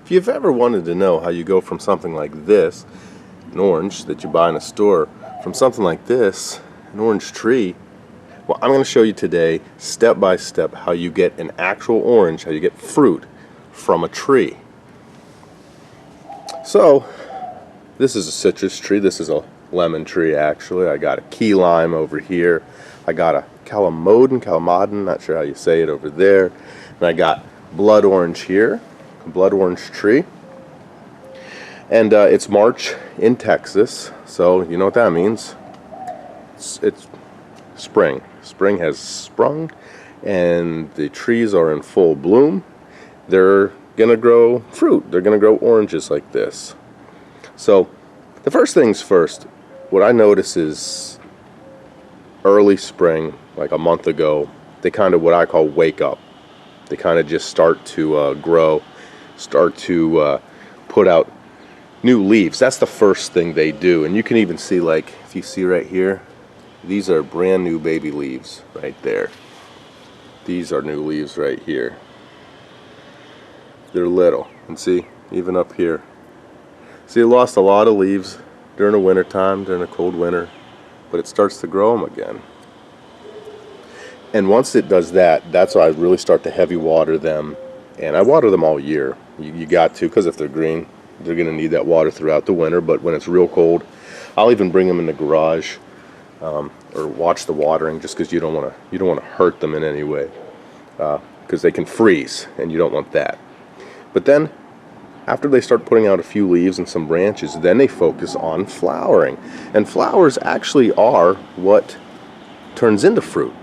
If you've ever wanted to know how you go from something like this, an orange that you buy in a store, from something like this, an orange tree, well, I'm going to show you today, step by step, how you get an actual orange, how you get fruit from a tree. So, this is a citrus tree. This is a lemon tree, actually. I got a key lime over here. I got a calamodin, not sure how you say it, over there. And I got blood orange here, a blood orange tree. And it's March in Texas, so you know what that means. It's spring. Spring has sprung, and the trees are in full bloom. They're going to grow fruit. They're going to grow oranges like this. So, the first things first, what I notice is early spring, like a month ago, they kind of what I call wake up. They kind of just start to grow, start to put out new leaves. That's the first thing they do. And you can even see, like, if you see right here, these are brand new baby leaves right there. These are new leaves right here. They're little. And see, even up here. See, it lost a lot of leaves during the winter time, during a cold winter, but it starts to grow them again. And once it does that, that's why I really start to heavy water them. And I water them all year. You got to, because if they're green, they're going to need that water throughout the winter. But when it's real cold, I'll even bring them in the garage or watch the watering, just because you don't want to hurt them in any way, because they can freeze, and you don't want that. But then, after they start putting out a few leaves and some branches, then they focus on flowering. And flowers actually are what turns into fruit,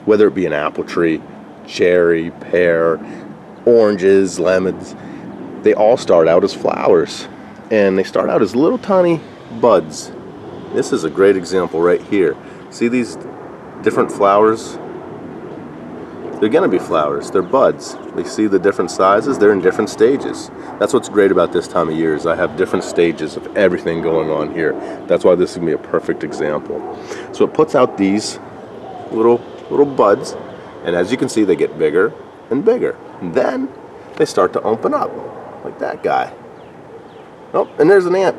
whether it be an apple tree, cherry, pear, oranges, lemons. They all start out as flowers, and they start out as little tiny buds. This is a great example right here. See these different flowers? They're going to be flowers. They're buds. They see the different sizes. They're in different stages. That's what's great about this time of year, is I have different stages of everything going on here. That's why this is going to be a perfect example. So it puts out these little buds, and as you can see, they get bigger and bigger. And then they start to open up, like that guy. Oh, and there's an ant.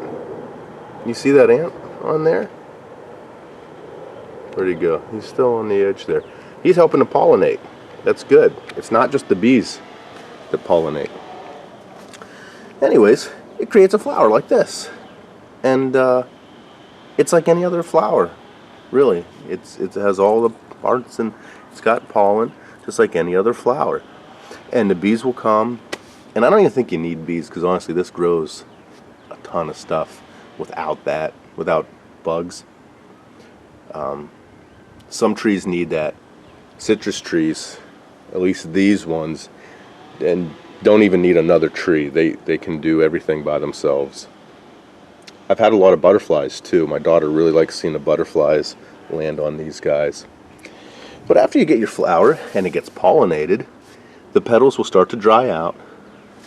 You see that ant on there? Where'd he go? He's still on the edge there. He's helping to pollinate. That's good. It's not just the bees that pollinate. Anyways, it creates a flower like this. And it's like any other flower, really. It has all the parts, and it's got pollen, just like any other flower. And the bees will come. And I don't even think you need bees, because honestly, this grows a ton of stuff without that, without bugs. Some trees need that. Citrus trees, at least these ones, and don't even need another tree. They can do everything by themselves. I've had a lot of butterflies too. My daughter really likes seeing the butterflies land on these guys. But after you get your flower and it gets pollinated, the petals will start to dry out.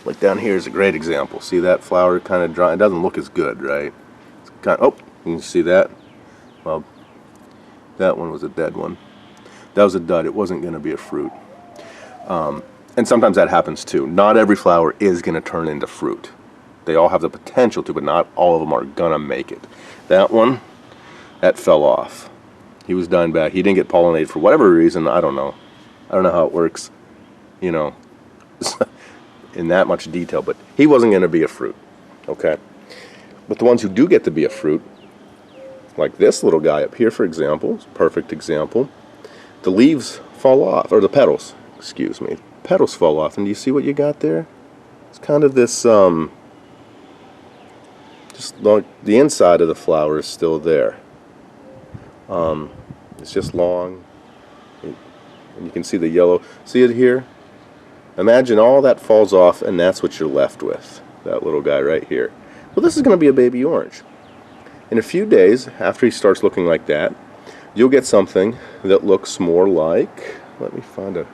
Like down here is a great example. See that flower kind of dry? It doesn't look as good, right? It's kind of, oh, you can see that? Well, that one was a dead one. That was a dud. It wasn't going to be a fruit. And sometimes that happens too. Not every flower is going to turn into fruit. They all have the potential to, but not all of them are going to make it. That one, that fell off. He was dying back. He didn't get pollinated for whatever reason. I don't know. I don't know how it works, you know, in that much detail. But he wasn't going to be a fruit, okay? But the ones who do get to be a fruit, like this little guy up here, for example, is a perfect example. The leaves fall off, or the petals, excuse me. Petals fall off, and do you see what you got there? It's kind of this, just like the inside of the flower is still there. It's just long, and you can see the yellow. See it here? Imagine all that falls off, and that's what you're left with, that little guy right here. Well, this is going to be a baby orange. In a few days, after he starts looking like that, you'll get something that looks more like, let me find a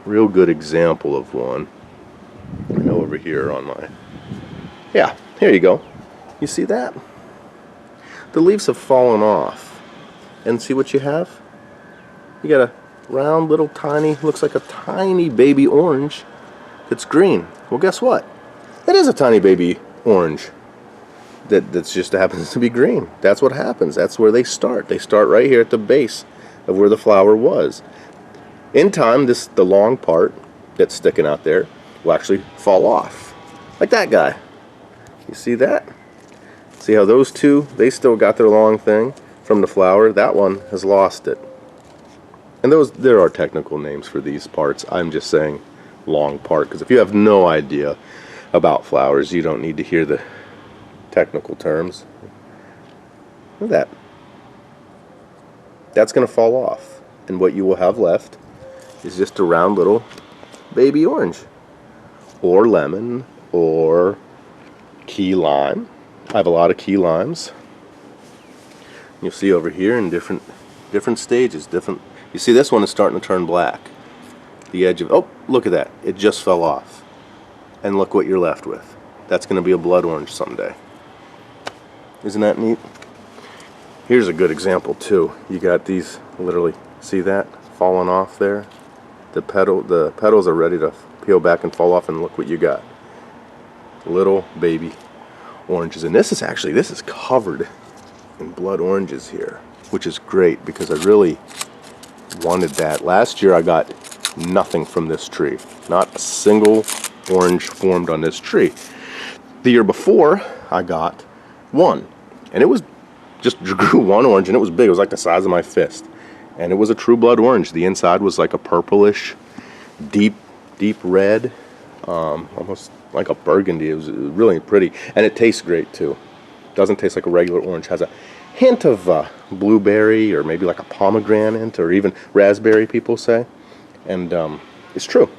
real good example of one. I know over here on my, yeah, here you go. You see that? The leaves have fallen off. And see what you have? You got a round little tiny, looks like a tiny baby orange that's green. Well, guess what? It is a tiny baby orange that just happens to be green. That's what happens. That's where they start. They start right here at the base of where the flower was. In time, the long part that's sticking out there will actually fall off, like that guy. You see that? See how those two, they still got their long thing from the flower. That one has lost it. And there are technical names for these parts. I'm just saying long part, because if you have no idea about flowers, you don't need to hear the technical terms. Look at that. That's going to fall off, and what you will have left is just a round little baby orange, or lemon, or key lime. I have a lot of key limes. You'll see over here in different stages. You see this one is starting to turn black. The edge of, oh, look at that. It just fell off. And look what you're left with. That's going to be a blood orange someday. Isn't that neat? Here's a good example too. You got these, literally, see that falling off there? The petals are ready to peel back and fall off, and look what you got. Little baby oranges. And this is covered in blood oranges here, which is great because I really wanted that. Last year I got nothing from this tree. Not a single orange formed on this tree. The year before I got one, and it was just grew one orange, and it was big. It was like the size of my fist, and it was a true blood orange. The inside was like a purplish, deep red, almost like a burgundy. It was really pretty, and it tastes great too. Doesn't taste like a regular orange. Has a hint of blueberry, or maybe like a pomegranate, or even raspberry, people say, and it's true.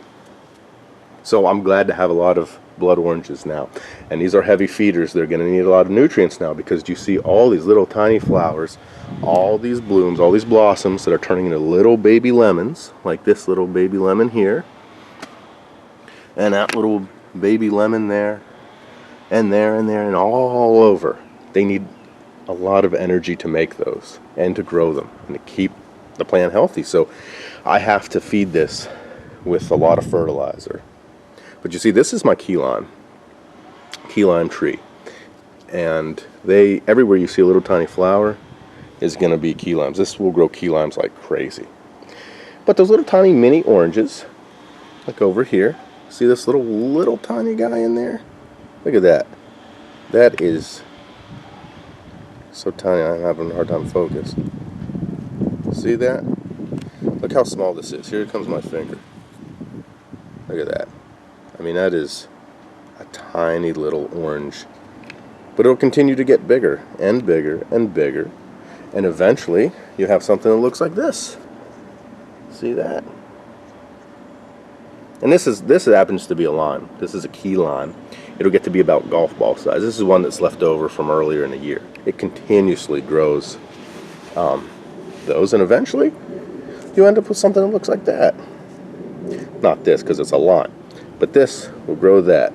So I'm glad to have a lot of blood oranges now, and these are heavy feeders. They're going to need a lot of nutrients now, because you see all these little tiny flowers, all these blooms, all these blossoms that are turning into little baby lemons, like this little baby lemon here, and that little baby lemon there, and there, and all over. They need a lot of energy to make those, and to grow them, and to keep the plant healthy. So I have to feed this with a lot of fertilizer. But you see, this is my key lime tree, and everywhere you see a little tiny flower is going to be key limes. This will grow key limes like crazy. But those little tiny mini oranges, like over here, see this little tiny guy in there? Look at that. That is so tiny, I'm having a hard time focusing. See that? Look how small this is. Here comes my finger. Look at that. I mean, that is a tiny little orange. But it'll continue to get bigger and bigger and bigger. And eventually, you have something that looks like this. See that? And this happens to be a lime. This is a key lime. It'll get to be about golf ball size. This is one that's left over from earlier in the year. It continuously grows those, and eventually, you end up with something that looks like that. Not this, because it's a lime. But this will grow that.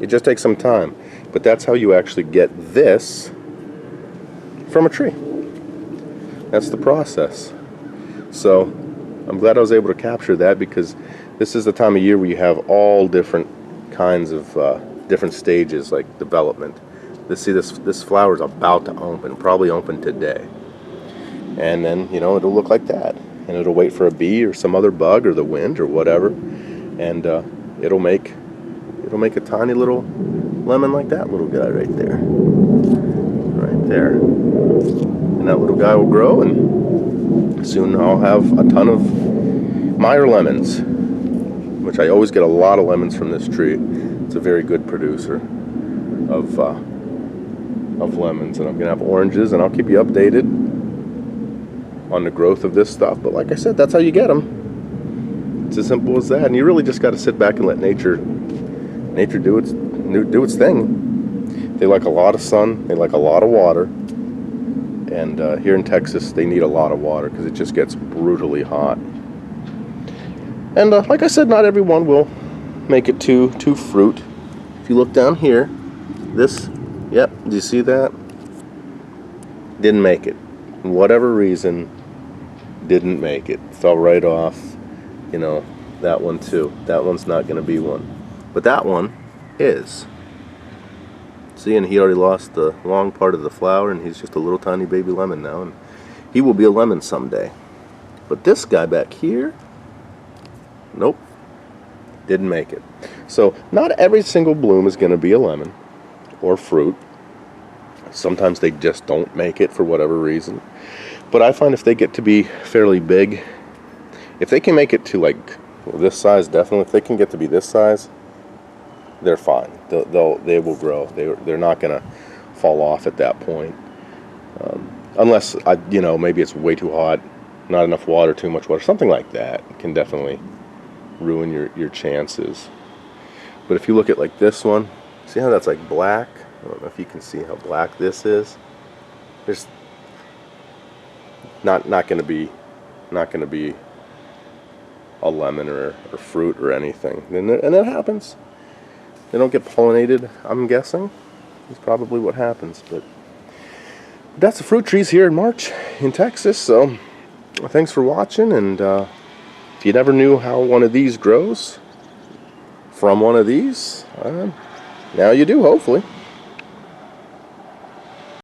It just takes some time. But that's how you actually get this from a tree. That's the process. So I'm glad I was able to capture that, because this is the time of year where you have all different kinds of different stages, like development. This flower is about to open, probably open today. And then, it'll look like that. And it'll wait for a bee or some other bug or the wind or whatever, and it'll make a tiny little lemon like that little guy right there, and that little guy will grow, and soon I'll have a ton of Meyer lemons, which I always get a lot of lemons from this tree. It's a very good producer of lemons, and I'm gonna have oranges, and I'll keep you updated on the growth of this stuff. But like I said, that's how you get them. It's as simple as that. And you really just got to sit back and let nature do its thing. They like a lot of sun. They like a lot of water. And here in Texas, they need a lot of water because it just gets brutally hot. And like I said, not everyone will make it to fruit. If you look down here, yep, do you see that? Didn't make it. For whatever reason, didn't make it. Fell right off. That one too. That one's not going to be one. but that one is. See, and he already lost the long part of the flower, and he's just a little tiny baby lemon now, and he will be a lemon someday. But this guy back here, nope, didn't make it. So not every single bloom is going to be a lemon or fruit. Sometimes they just don't make it for whatever reason. But I find if they get to be fairly big, if they can make it to like this size, definitely. If they can get to be this size, they're fine. They will grow. They're not going to fall off at that point, unless maybe it's way too hot, not enough water, too much water, something like that can definitely ruin your chances. But if you look at like this one, see how that's like black? I don't know if you can see how black this is. There's not going to be a lemon or fruit or anything, and that happens. They don't get pollinated, I'm guessing. That's probably what happens. But that's the fruit trees here in March in Texas. So thanks for watching, and if you never knew how one of these grows from one of these, now you do, hopefully.